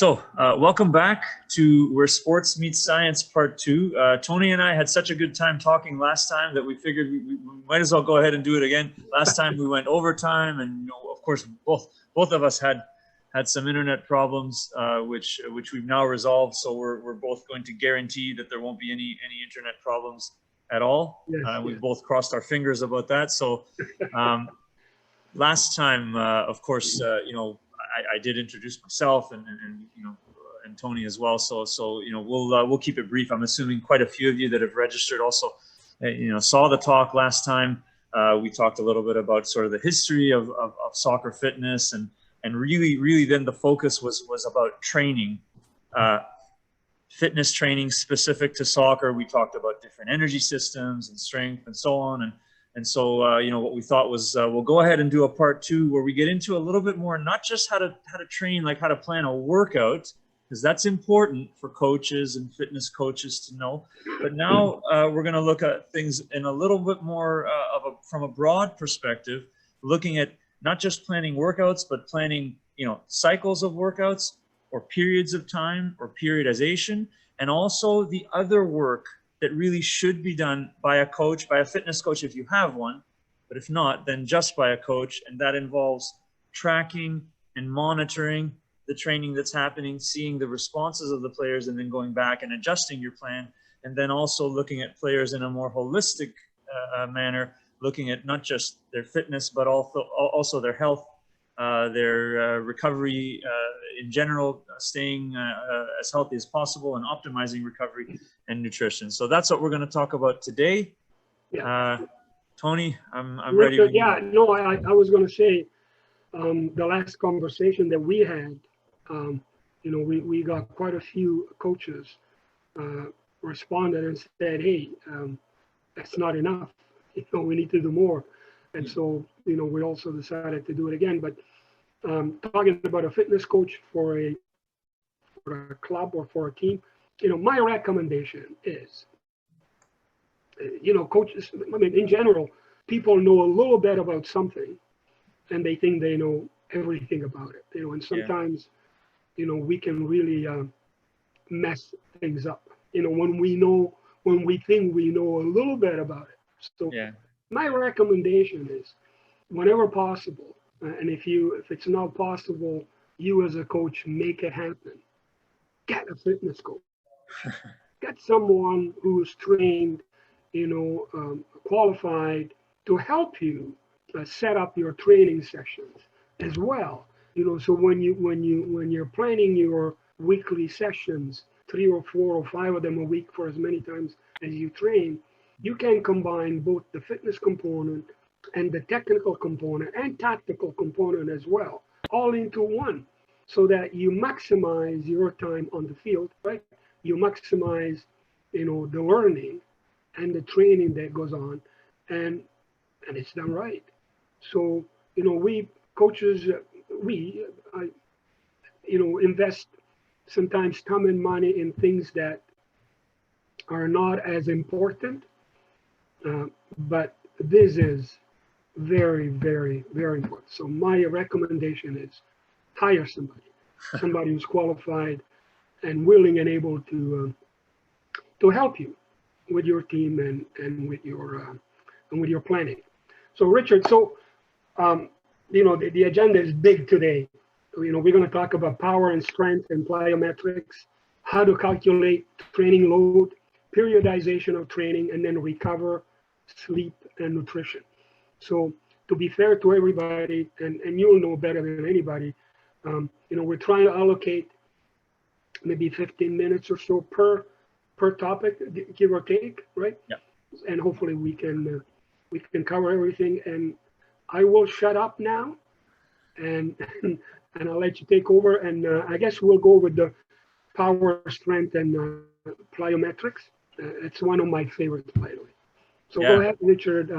Welcome back to Where Sports Meets Science Part 2. Tony and I had such a good time talking last time that we figured we might as well go ahead and do it again. Last time we went overtime, and of course both of us had some internet problems, which we've now resolved. So we're both going to guarantee that there won't be any internet problems at all. Yes, we've both crossed our fingers about that. So last time, of course, I did introduce myself and Tony as well. So we'll keep it brief. I'm assuming quite a few of you that have registered also, saw the talk last time. We talked a little bit about sort of the history of soccer fitness and really then the focus was about training, fitness training specific to soccer. We talked about different energy systems and strength and so on. And so, what we thought was we'll go ahead and do a part 2 where we get into a little bit more, not just how to train, like how to plan a workout, because that's important for coaches and fitness coaches to know. But now we're going to look at things in a little bit more from a broad perspective, looking at not just planning workouts, but planning, cycles of workouts or periods of time or periodization, and also the other work that really should be done by a coach, by a fitness coach if you have one, but if not, then just by a coach. And that involves tracking and monitoring the training that's happening, seeing the responses of the players, and then going back and adjusting your plan. And then also looking at players in a more holistic manner, looking at not just their fitness, but also their health, their recovery in general, staying as healthy as possible and optimizing recovery and nutrition. So that's what we're going to talk about today. Yeah. Tony, I'm Richard, ready. Yeah, no, I was going to say the last conversation that we had, we got quite a few coaches responded and said, hey, that's not enough. We need to do more. And so, we also decided to do it again. But talking about a fitness coach for a club or for a team, my recommendation is, coaches, in general, people know a little bit about something and they think they know everything about it, and sometimes, we can really mess things up, when we think we know a little bit about it. So my recommendation is, whenever possible, and if it's not possible, you as a coach, make it happen. Get a fitness coach. Get someone who's trained, qualified to help you set up your training sessions as well. So when you're planning your weekly sessions, 3 or 4 or 5 of them a week for as many times as you train, you can combine both the fitness component and the technical component and tactical component as well, all into one, so that you maximize your time on the field, right? You maximize, the learning and the training that goes on, and it's done right. So, we coaches, invest sometimes time and money in things that are not as important, but this is very, very, very important. So my recommendation is hire somebody who's qualified and willing and able to help you with your team and with your planning. So Richard, the agenda is big today. We're going to talk about power and strength and plyometrics, how to calculate training load, periodization of training, and then recover, sleep, and nutrition. So to be fair to everybody, and you'll know better than anybody, we're trying to allocate maybe 15 minutes or so per topic, give or take, right? Yeah. And hopefully we can cover everything. And I will shut up now, and I'll let you take over. And I guess we'll go with the power, strength, and plyometrics. It's one of my favorites, by the way. So Go ahead, Richard.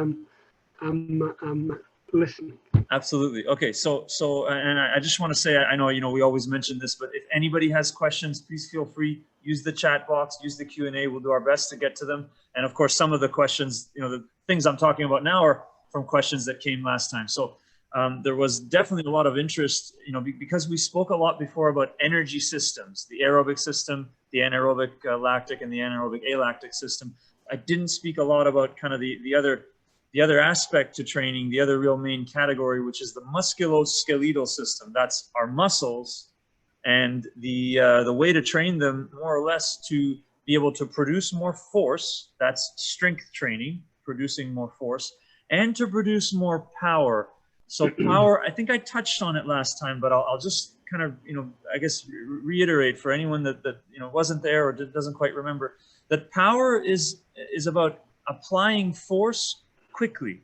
I'm listening. Absolutely. Okay. So, and I just want to say, I know, we always mention this, but if anybody has questions, please feel free, use the chat box, use the Q&A. We'll do our best to get to them. And of course, some of the questions, the things I'm talking about now are from questions that came last time. So there was definitely a lot of interest, you know, because we spoke a lot before about energy systems, the aerobic system, the anaerobic lactic and the anaerobic alactic system. I didn't speak a lot about kind of the other aspect to training, the other real main category, which is the musculoskeletal system. That's our muscles, and the way to train them more or less to be able to produce more force. That's strength training, producing more force, and to produce more power. So power, I think I touched on it last time, but I'll just kind of, you know, I guess reiterate for anyone that you know wasn't there or doesn't quite remember, that power is about applying force quickly.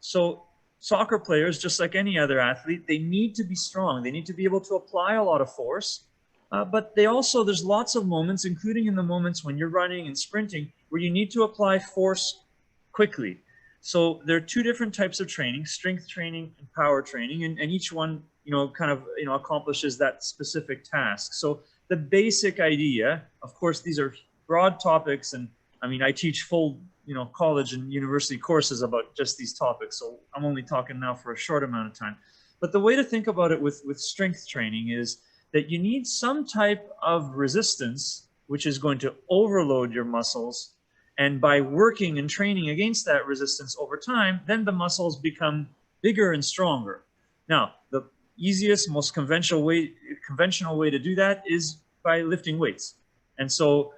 So soccer players, just like any other athlete, they need to be strong. They need to be able to apply a lot of force, but they also, there's lots of moments, including in the moments when you're running and sprinting, where you need to apply force quickly. So there are two different types of training, strength training and power training, and each one, you know, kind of, you know, accomplishes that specific task. So the basic idea, of course, these are broad topics, and I mean, I teach full, you know, college and university courses about just these topics, so I'm only talking now for a short amount of time. But the way to think about it with strength training is that you need some type of resistance, which is going to overload your muscles. And by working and training against that resistance over time, then the muscles become bigger and stronger. Now, the easiest, most conventional way to do that is by lifting weights. And so,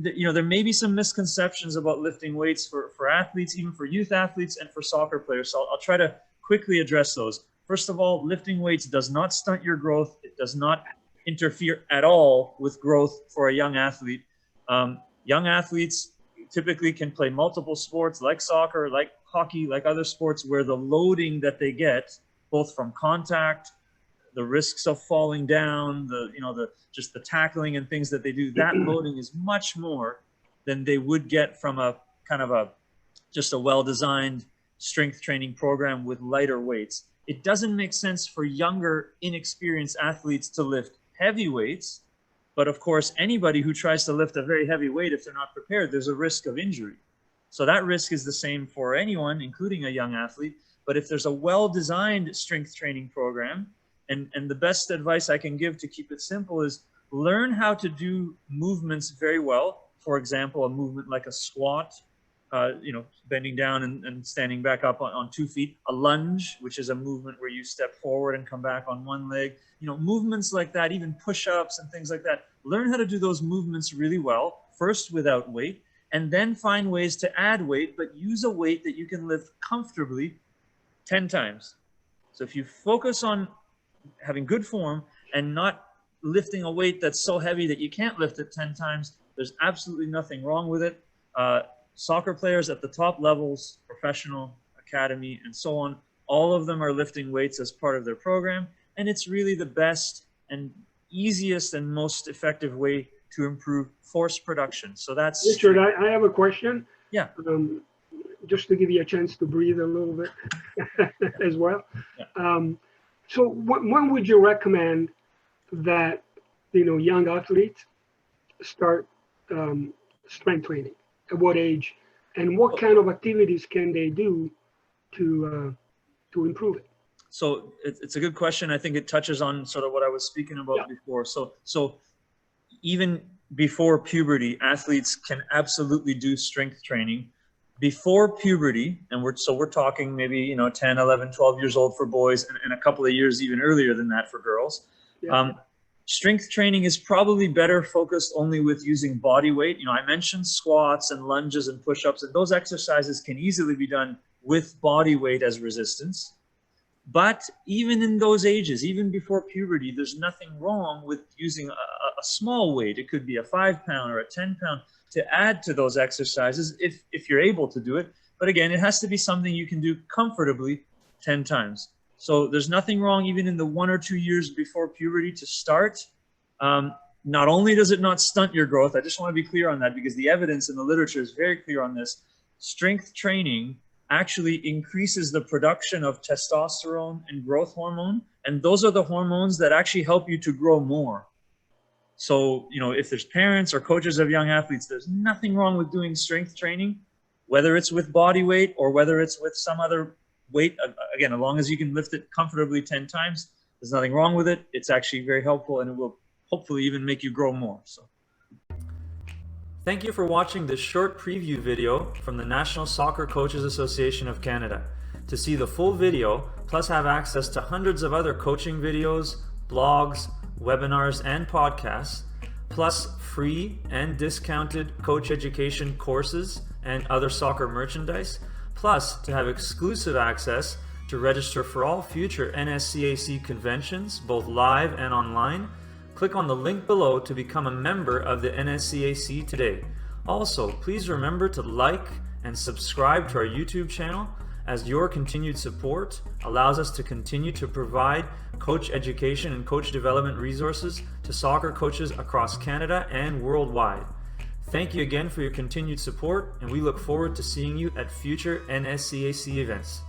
you know, there may be some misconceptions about lifting weights for athletes, even for youth athletes and for soccer players. So I'll try to quickly address those. First of all, lifting weights does not stunt your growth. It does not interfere at all with growth for a young athlete. Young athletes typically can play multiple sports like soccer, like hockey, like other sports, where the loading that they get, both from contact, the risks of falling down, just the tackling and things that they do, that loading is much more than they would get from a kind of just a well-designed strength training program with lighter weights. It doesn't make sense for younger, inexperienced athletes to lift heavy weights. But of course, anybody who tries to lift a very heavy weight, if they're not prepared, there's a risk of injury. So that risk is the same for anyone, including a young athlete. But if there's a well-designed strength training program, and the best advice I can give to keep it simple is learn how to do movements very well. For example, a movement like a squat, you know, bending down and standing back up on 2 feet, a lunge, which is a movement where you step forward and come back on one leg, you know, movements like that, even push-ups and things like that. Learn how to do those movements really well, first without weight, and then find ways to add weight, but use a weight that you can lift comfortably 10 times. So if you focus on having good form and not lifting a weight that's so heavy that you can't lift it 10 times, there's absolutely nothing wrong with it. Soccer players at the top levels, professional, academy, and so on, all of them are lifting weights as part of their program. And it's really the best and easiest and most effective way to improve force production. So that's... Richard, I have a question. Yeah. Just to give you a chance to breathe a little bit as well. Yeah. So when would you recommend that, you know, young athletes start strength training? At what age, and what kind of activities can they do to improve it? So it's a good question. I think it touches on sort of what I was speaking about before. So even before puberty, athletes can absolutely do strength training. Before puberty, and we're talking maybe, you know, 10, 11, 12 years old for boys, and a couple of years even earlier than that for girls. Yeah. Strength training is probably better focused only with using body weight. You know, I mentioned squats and lunges and push-ups, and those exercises can easily be done with body weight as resistance. But even in those ages, even before puberty, there's nothing wrong with using a small weight. It could be a 5-pound or a 10-pound to add to those exercises if you're able to do it. But again, it has to be something you can do comfortably 10 times. So there's nothing wrong even in the 1 or 2 years before puberty to start. Not only does it not stunt your growth, I just want to be clear on that because the evidence in the literature is very clear on this. Strength training actually increases the production of testosterone and growth hormone. And those are the hormones that actually help you to grow more. So, you know, if there's parents or coaches of young athletes, there's nothing wrong with doing strength training, whether it's with body weight or whether it's with some other weight. Again, as long as you can lift it comfortably 10 times, there's nothing wrong with it. It's actually very helpful, and it will hopefully even make you grow more. So, thank you for watching this short preview video from the National Soccer Coaches Association of Canada. To see the full video, plus have access to hundreds of other coaching videos, blogs, webinars, and podcasts, plus free and discounted coach education courses and other soccer merchandise, plus to have exclusive access to register for all future NSCAC conventions, both live and online, click on the link below to become a member of the NSCAC today. Also, please remember to like and subscribe to our YouTube channel, as your continued support allows us to continue to provide coach education and coach development resources to soccer coaches across Canada and worldwide. Thank you again for your continued support, and we look forward to seeing you at future NSCAC events.